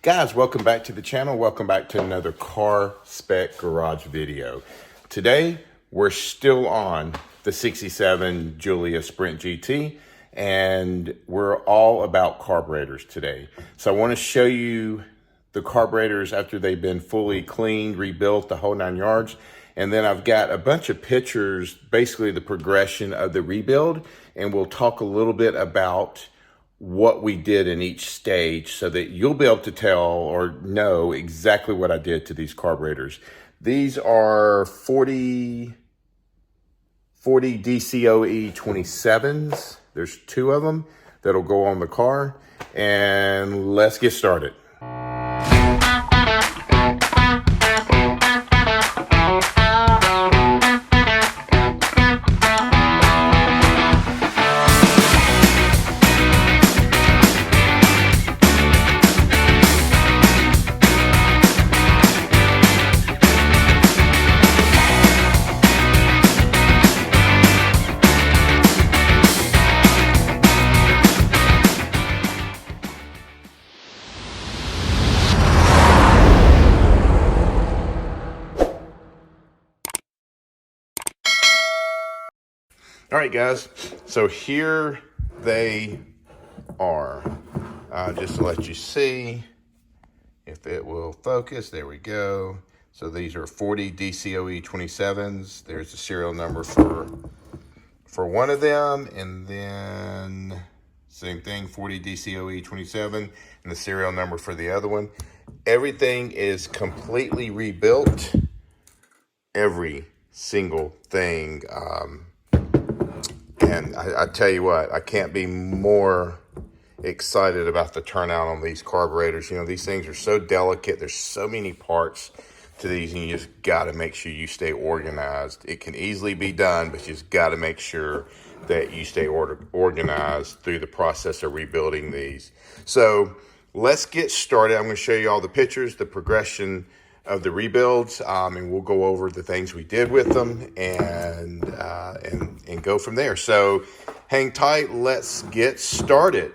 Guys, welcome back to the channel. Welcome back to another car spec garage video. Today, we're still on the 67 Giulia Sprint GT, and we're all about carburetors today. So I want to show you the carburetors after they've been fully cleaned, rebuilt, the whole 9 yards. And then I've got a bunch of pictures, basically the progression of the rebuild, and we'll talk a little bit about what we did in each stage so that you'll be able to tell or know exactly what I did to these carburetors. These are 40 DCOE 27s. There's 2 of them that'll go on the car, and let's get started. All right, guys, so here they are. Just to let you see if it will focus. There we go. So these are 40 DCOE 27s. There's the serial number for one of them, and then same thing, 40 DCOE 27, and the serial number for the other one. Everything is completely rebuilt. Every single thing. And I tell you what, I can't be more excited about the turnout on these carburetors. You know, these things are so delicate. There's so many parts to these, and you just got to make sure you stay organized. It can easily be done, but you just got to make sure that you stay organized through the process of rebuilding these. So let's get started. I'm going to show you all the pictures, the progression of the rebuilds, and we'll go over the things we did with them and go from there. So hang tight, let's get started.